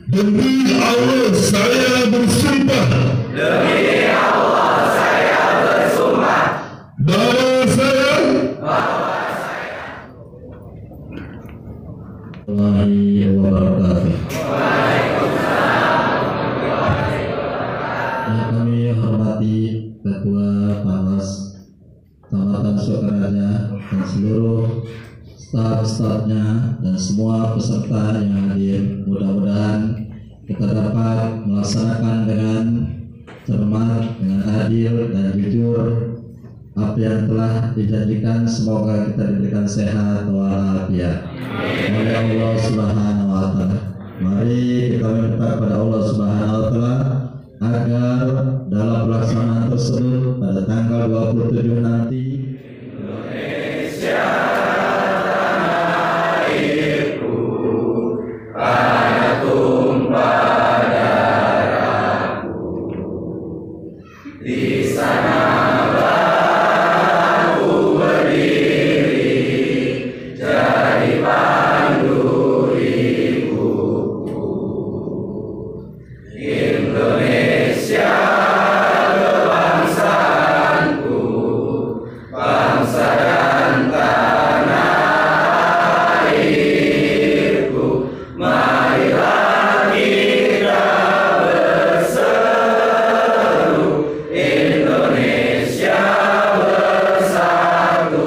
Demi Allah saya bersumpah. Demi Allah saya bersumpah. Bahwa saya yang kami hormati Ketua Panwas Kecamatan Sukaraja dan seluruh staf-stafnya dan semua peserta yang hadir, mudah-mudahan kita dapat melaksanakan dengan cermat, dengan adil dan jujur apa yang telah dijanjikan. Semoga kita diberikan sehat walafiat oleh Allah Subhanahu wa Ta'ala. Mari kita minta kepada Allah Subhanahu wa Ta'ala agar dalam pelaksanaan tersebut pada tanggal 27 nanti Indonesia airku, tanah tumpah darahku, di sana aku berdiri jadi pandu ibuku. Indonesia kebangsaanku, bangsa dan tanah airku, marilah kita berseru, Indonesia bersatu.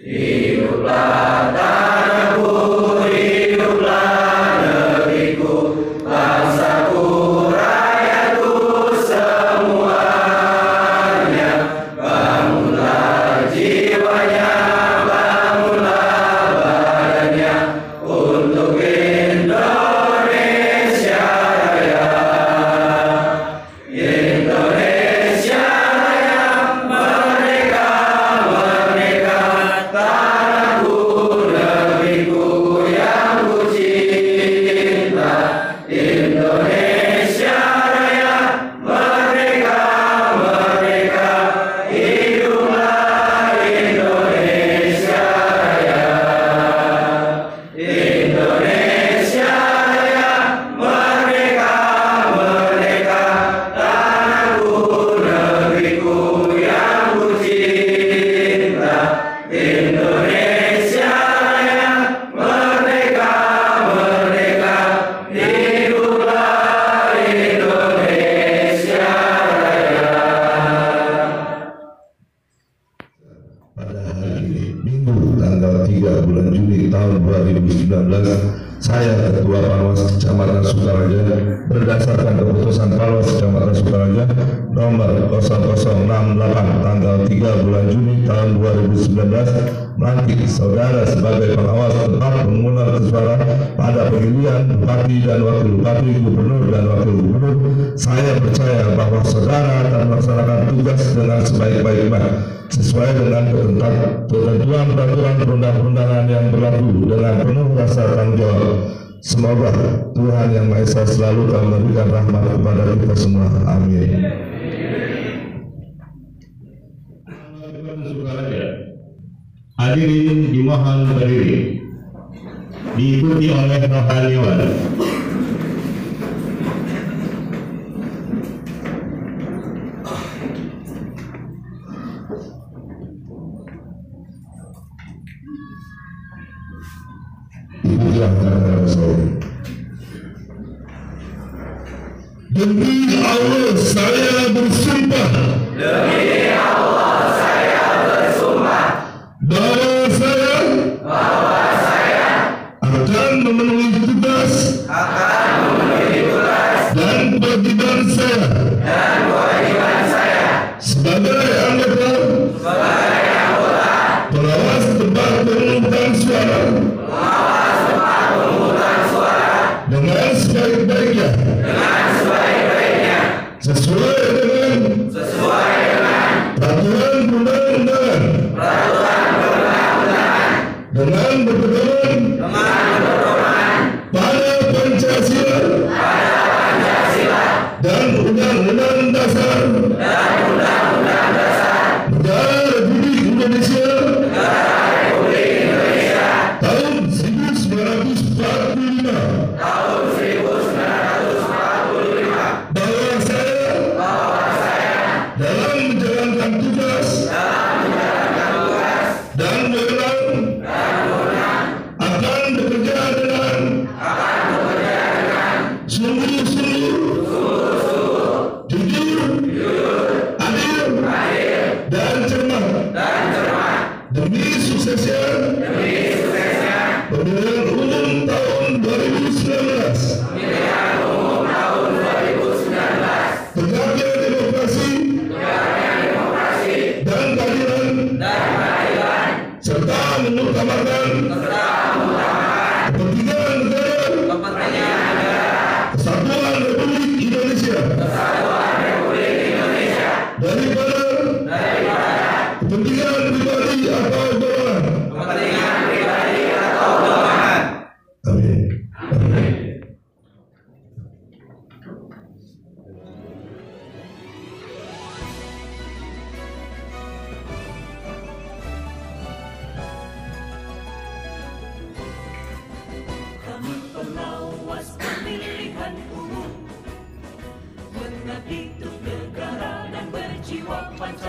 Hiduplah tanahku, hiduplah negeriku, bangsaku, rakyatku semuanya. Bangunlah jiwanya, bangunlah badannya untuk Indonesia Raya. Indonesia Raya, merdeka, merdeka, tanahku, negeriku yang ku cinta. Indonesia Raya, merdeka, merdeka, hiduplah Indonesia Raya. Indonesia Raya, merdeka, merdeka, tanahku, negeriku yang ku cinta. Indonesia Raya, merdeka, merdeka, hiduplah Indonesia Raya. pada hari ini, Minggu tanggal 3 bulan Juli tahun 2019, saya Ketua Panwas Kecamatan Sukaraja berdasarkan keputusan Panwas Kecamatan Sukaraja nomor 0068 tanggal 3 bulan Juni tahun 2019 melantik saudara sebagai pengawas tempat pemungutan suara pada pemilihan bupati dan wakil bupati, gubernur dan wakil gubernur. Saya percaya bahwa saudara akan melaksanakan tugas dengan sebaik-baiknya sesuai dengan ketentuan peraturan perundang-undangan yang berlaku dengan penuh rasa tanggung jawab. Semoga Tuhan Yang Maha Esa selalu akan memberikan rahmat kepada kita semua. Amin. Hadirin dimohon berdiri, diikuti oleh rohaniawan. Demi Allah saya bersumpah. Demi Allah saya bersumpah. Bahwa saya akan memenuhi tugas dan kewajiban saya sebagai anggota pengawas tempat pemungutan suara dengan sebaik-baiknya sesuai dengan peraturan perundang-undangan dengan berpedoman pada Pancasila dan Undang-Undang Dasar Negara Republik Indonesia tahun 1945.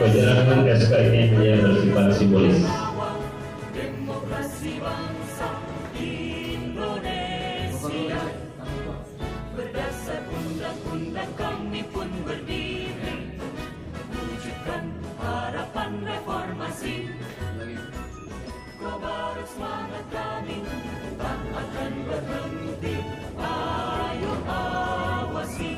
Penyerahan SK ini hanya bersifat simbolis. Demokrasi bangsa Indonesia berdasar undang-undang kami pun berdiri wujudkan harapan reformasi. Kobar semangat kami tak akan berhenti. Ayo awasi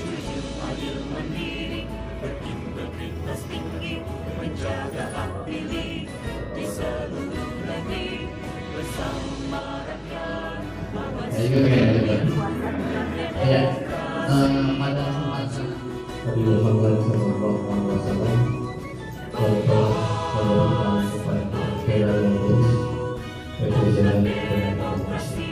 jujur adil mandiri berintegritas tinggi menjaga hak pilih di seluruh negeri bersama rakyat. Pada kesempatan Nabi Muhammad SAW telah memberikan kepada kita yang lurus yaitu jalan demokrasi.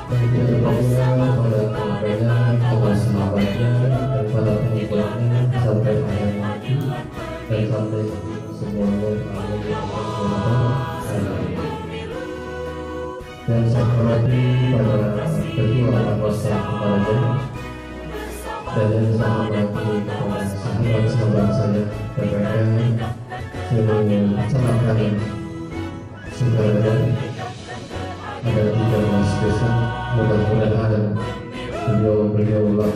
Dan tidak terpaksa pada keluarganya, pada sahabatnya, dan pada pengikutnya sampai akhir mati dan sampai semuanya dan saya hormati pada kedua anggota kepada dan yang saya hormati kepada sahabat-sahabat saya PPN seluruh kecamatan Sukaraya ada 13 desa. Mudah-mudahan beliau-beliaulah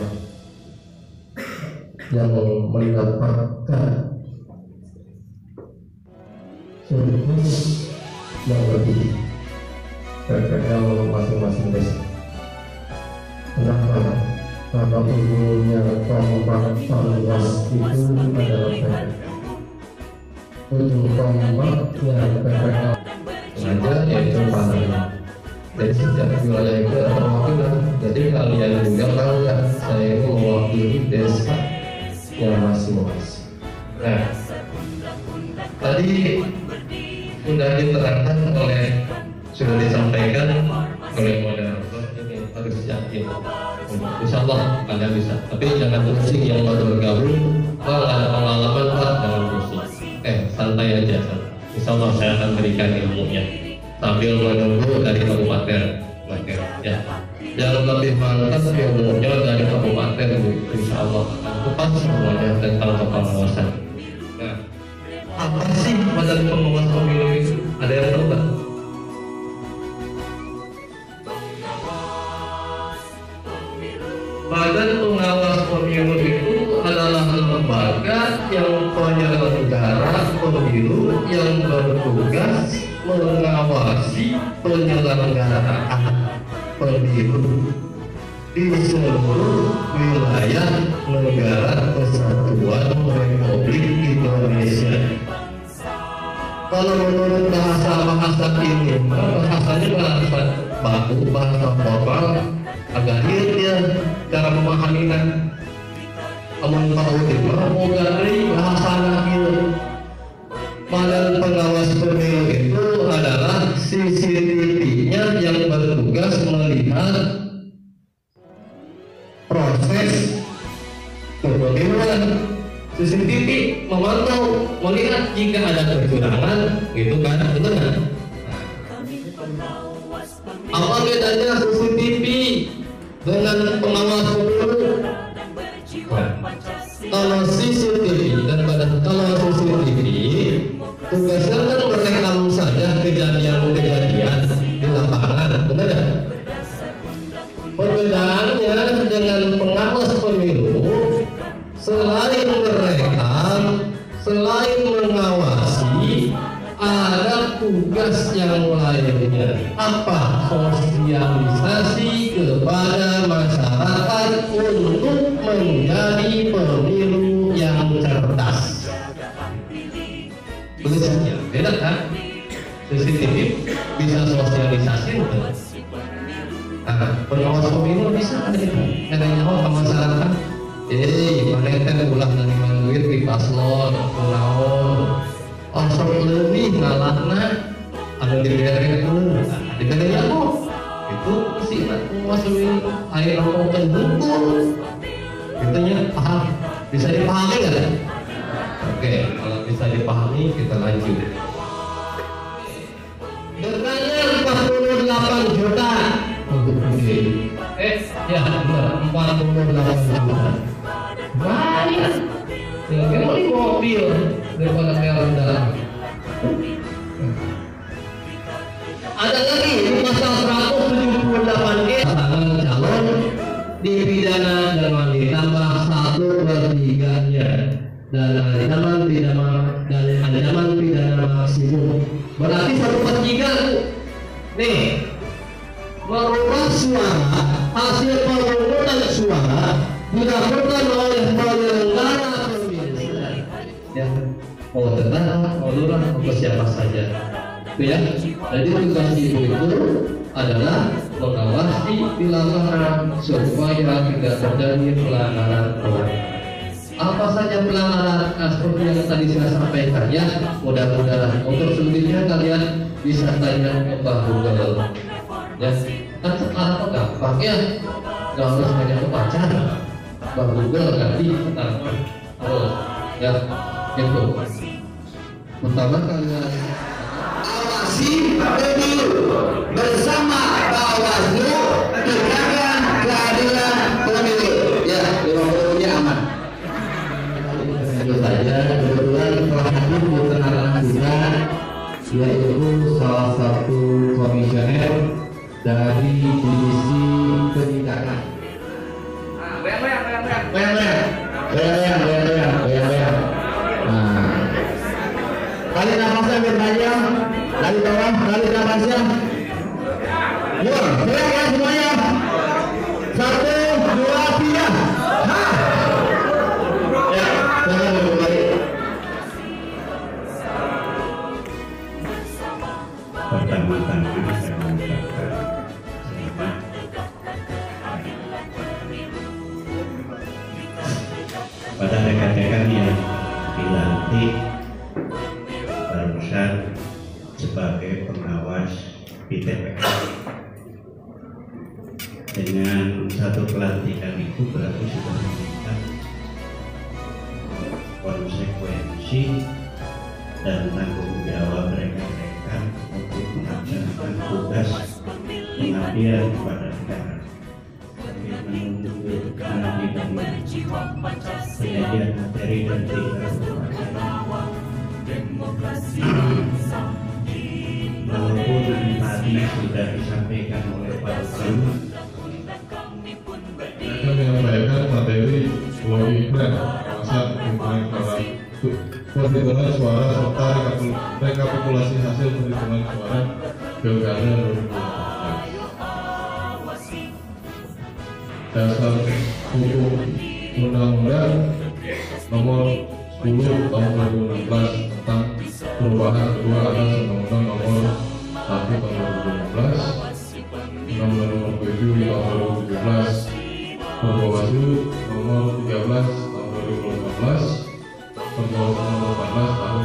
yang mendapatkan surplus yang lebih PPL masing-masing desa. Kenapa? Karena ujungnya tombak panwas itu adalah PPL. Ujung tombaknya PPL saja yaitu panen. Jadi setiap wilayah itu ada perwakilan. Jadi kalian juga tahu ya, saya itu mewakili desa yang masing-masing. Nah, tadi sudah diterangkan sudah disampaikan oleh moderator, ini harus yakin. Insya Allah kalian bisa. Tapi jangan pusing yang baru bergabung. Kalau ada pengalaman Pak, jangan pusing. Santai aja. Insya Allah saya akan berikan ilmunya sambil menunggu dari kabupaten. Ya. Yang lebih mantap ilmunya dari kabupaten, insya Allah kupas semuanya tentang kepengawasan. Nah, apa sih badan pengawas pemilu itu? Ada yang tahu nggak? Badan pengawas pemilu itu adalah lembaga yang penyelenggara pemilu yang bertugas mengawasi penyelenggaraan pemilu di seluruh wilayah negara Kesatuan Republik Indonesia. Kalau menurut bahasa ini, bahasanya bahasa baku, bahasa formal, agak ya cara memahaminya. Amun tahu mau dari bahasa nakil. Badan pengawas pemilu itu adalah CCTV-nya yang bertugas melihat proses kepemiluan. CCTV memantau, melihat jika ada kecurangan, gitu kan, betul kan? Apa bedanya CCTV dengan pengawas pemilu? Kalau CCTV dan kalau CCTV tugasnya kan merekam saja kejadian-kejadian di lapangan, benar ya? Perbedaannya dengan pengawas pemilu, selain merekam, selain mengawasi, ada tugas yang lainnya. Apa? Sosialisasi kepada masyarakat untuk menjadi pemilu yang cerdas. Tulisnya beda kan? CCTV bisa sosialisasi bukan? Pengawas pemilu bisa ada nyawa sama masyarakat. Mana kan ulang dari duit di paslon, pulau, osok lebih ngalahna, ada diberi dulu, diberi aku. Itu si pengawas pemilu air ngomongin hukum. Itunya paham, bisa dipahami nggak? Oke, kalau bisa dipahami kita lanjut. Bertanya 48 juta untuk ya benar 48 juta. Banyak mobil daripada rendah. Ada lagi pasal 178E pasangan calon dipidana dengan ditambah 1/3-nya dan ancaman pidana maksimum. Berarti 1/3 nih merubah suara hasil pemungutan suara dilakukan oleh penyelenggara pemilu. Ya, mau tentara, mau lurah, mau siapa saja. Itu ya. Jadi tugas ibu itu adalah mengawasi di lapangan supaya tidak terjadi pelanggaran. Apa saja pelanggaran seperti yang tadi saya sampaikan ya. Mudah-mudahan untuk selebihnya kalian bisa tanya ke Pak Google. Ya, kan sekarang gampang ya. Nggak harus tanya ke pacar. Pak Google ganti ya, gitu. Pertama kalian Awasi pemilu bersama Bawaslu tegakkan keadilan pemilu. Ya, 50-nya aman. Tentu saja kebetulan telah hadir di tengah-tengah kita yaitu salah satu komisioner dari divisi pendidikan. Nah, kali nafasnya biar panjang, dari bawah, kali nafasnya. Yuk, teriak ya semuanya. 1, 2, 3. Ya, jangan kembali. Pertama-tama saya mengucapkan selamat pada rekan-rekan yang dilantik barusan sebagai pengawas di TPS. Dengan satu pelantikan itu berarti sudah memberikan konsekuensi dan tanggung jawab rekan-rekan untuk melaksanakan tugas pengabdian kepada negara. Menunggu nanti penyajian materi dan walaupun tadi sudah disampaikan oleh Pak Gubernur, akan menyampaikan materi logika masa penghitungan perhitungan suara serta rekapitulasi hasil perhitungan suara Pilkada 2018. Dasar hukum Undang-Undang Nomor 10 Tahun 2016 tentang perubahan kedua atas Undang-Undang Nomor 1 Tahun 2015, Undang-Undang Nomor 7 Tahun 2017, Bawaslu Nomor 13 Tahun 2015, Undang-Undang Nomor 14 Tahun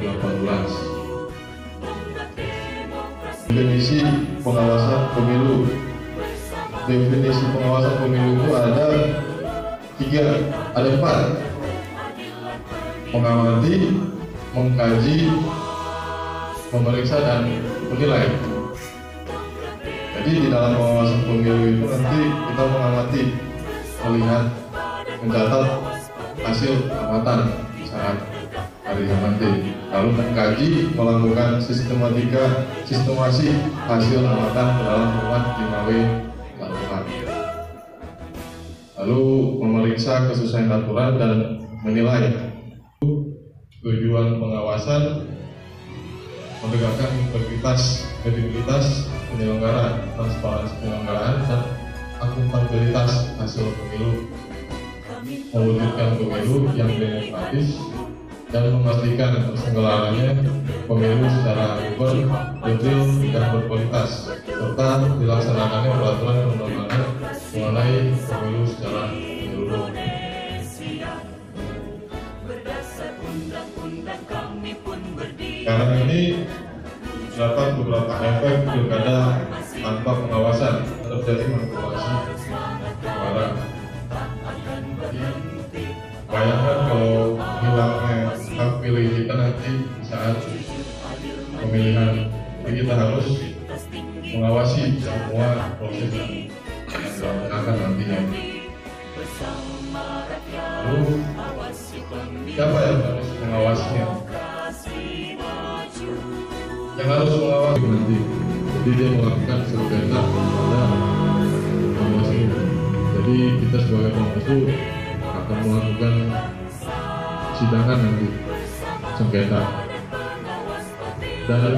2018. Definisi pengawasan pemilu. Definisi pengawasan pemilu itu ada 4. Mengamati, mengkaji, memeriksa dan menilai. Jadi di dalam pengawasan pemilu itu nanti kita mengamati, melihat, mencatat hasil amatan saat hari nanti, lalu mengkaji, melakukan sistemasi hasil amatan dalam format 5W laporan, lalu memeriksa kesesuaian aturan dan menilai. Tujuan pengawasan menegakkan integritas, kredibilitas penyelenggara, transparansi penyelenggaraan dan akuntabilitas hasil pemilu, mewujudkan pemilu yang demokratis dan memastikan terselenggaranya pemilu secara akuntabel, adil dan berkualitas, serta dilaksanakannya peraturan perundang-undangan mengenai pemilu secara menyeluruh. Karena ini terdapat beberapa efek pilkada tanpa pengawasan, terjadi manipulasi suara. Bayangkan kalau hilangnya hak pilih kita nanti saat pemilihan, jadi kita harus mengawasi semua proses yang dilaksanakan nantinya. Lalu siapa yang harus mengawasinya? Yang harus mengawasi nanti. Jadi dia melakukan sengketa pada Bawaslu. Jadi kita sebagai Bawaslu akan melakukan sidangan nanti sengketa dan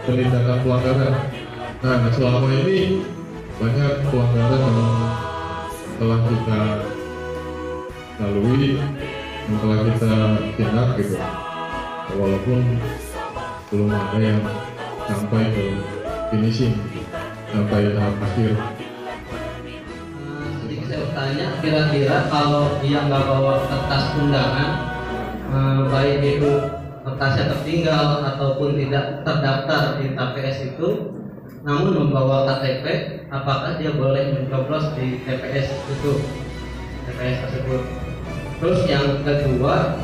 penindakan pelanggaran. Nah, selama ini banyak pelanggaran yang telah kita lalui, yang telah kita tindak gitu. Walaupun belum ada yang sampai ke finishing, sampai tahap akhir. Jadi saya bertanya, kira-kira kalau dia nggak bawa kertas undangan, baik itu kertasnya tertinggal ataupun tidak terdaftar di TPS itu, namun membawa KTP, apakah dia boleh mencoblos di TPS itu, TPS tersebut? Terus yang kedua,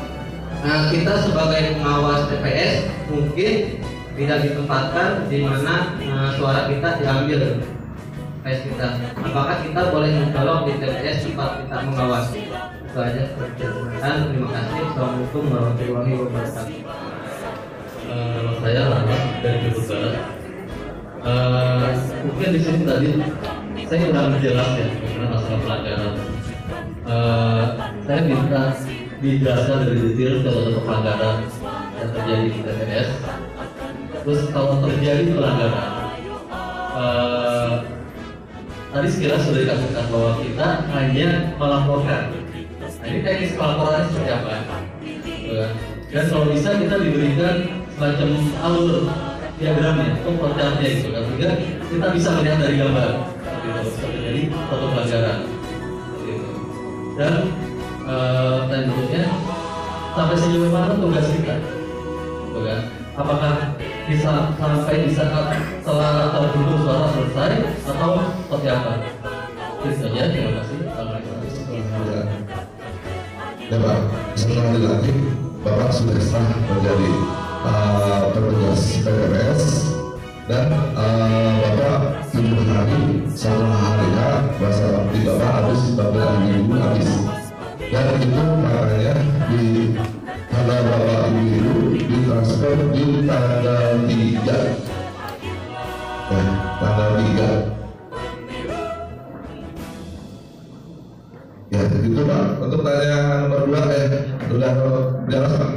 kita sebagai pengawas TPS mungkin tidak ditempatkan di mana suara kita diambil TPS kita. Apakah kita boleh mencolok di TPS tempat kita mengawasi? Itu aja. Terima kasih. Assalamualaikum warahmatullahi wabarakatuh. Nama saya Rama dari Brebes Barat. Mungkin di sini tadi saya kurang jelas ya mengenai masalah pelanggaran. Saya minta dijelaskan dari detail contoh pelanggaran yang terjadi di TPS. Terus kalau terjadi pelanggaran, tadi sekilas sudah dikatakan bahwa kita hanya melaporkan. Nah, ini teknis pelaporannya seperti apa? Dan kalau bisa kita diberikan semacam alur diagramnya atau flowchartnya gitu kan, sehingga kita bisa melihat dari gambar jadi foto pelanggaran gitu. Dan berikutnya sampai sejauh mana tugas kita gitu kan? Apakah bisa sampai di saat setelah terhitung suara selesai atau seperti apa? Itu saja, terima kasih. Assalamualaikum. Ya Pak, sekali lagi Bapak sudah sah menjadi petugas PPS dan Bapak 7 hari setelah hari H bahasa di Bapak habis 14 minggu habis, dan itu makanya di tanggal Bapak Ibu ditransfer di tanggal 3 tanggal 3 ya itu Pak. Untuk tanya nomor 2 sudah jelas Pak.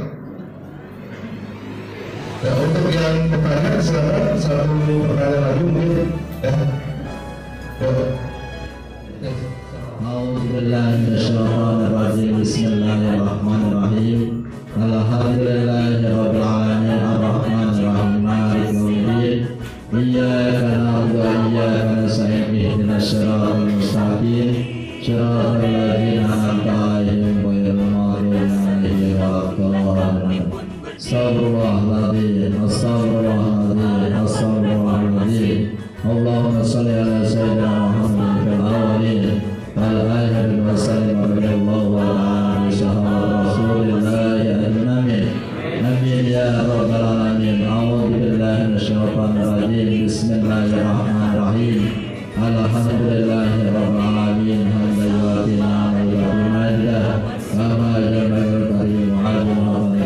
Ya, untuk yang pertanyaan silakan satu pertanyaan lagi mungkin ya. A'udzubillahi minasyaitonir rajim. Bismillahirrahmanirrahim. Alhamdulillahirabbil alamin arrahmanir rahim maliki yaumiddin. Iyyaka na'budu wa iyyaka nasta'in ihdinas siratal mustaqim. Shiratal ladzina an'amta 'alaihim ghairil maghdubi 'alaihim waladdallin. Astagfirullahaladzim, astagfirullahaladzim, astagfirullahaladzim. Allahumma salli ala sayyidina Muhammadin fil awwalin wal akhirin wa sallim radhiyallahu anhu sahabat Rasulillah amin. Amin ya rabbal alamin. A'udzu billahi minasyaitonir rajim. Bismillahirrahmanirrahim. Alhamdulillahi rabbil alamin. Hamdan yu'ti ni'amahu wa bihamdihi kama yanbaghi karim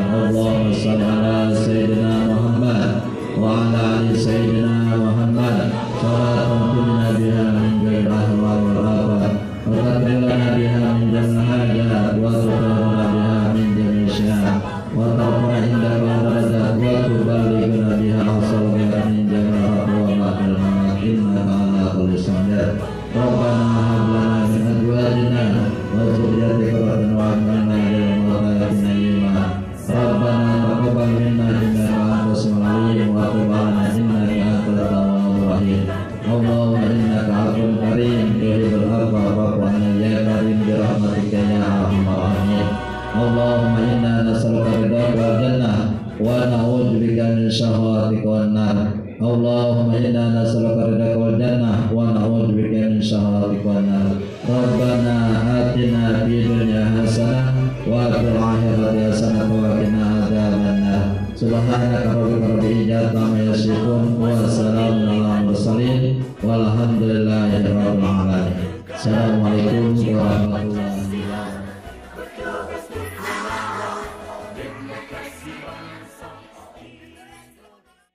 Allahumma salli ala sayyidina Muhammad wa ala ali sayyidina Muhammad. Salatan tunna biha min jalil ahwal wal afat wa tadillana biha min jalil hajat wa tuqirna biha min jamil syah wa tarfa'na inda darajat wa tuballighna biha asal min jamil haqq wa ma'al hamat innaka ala kulli syai'in. Rabbana hab lana min azwajina wa dhurriyyatina qurrata a'yunin waj'alna lil Rabbana taqabbal minna innaka antas samiul alim wa tub 'alaina innaka antat tawwabur rahim. Allahumma innaka 'afuwwun karim tuhibbul 'afwa fa'fu 'anna ya karim bi rahmatika ya arhamar rahimin. Allahumma inna nas'aluka ridhaka wal jannah wa na'udzu bika min syahwatika wan nar. Allahumma inna nas'aluka ridhaka wal jannah wa na'udzu bika min syahwatika wan nar. Rabbana atina fid dunya hasanah wa fil akhirati hasanah wa qina adzabannar. Subhanaka rabbil izzati amma yasifun wa salamun alal mursalin walhamdulillahi rabbil alamin. Assalamualaikum warahmatullahi wabarakatuh.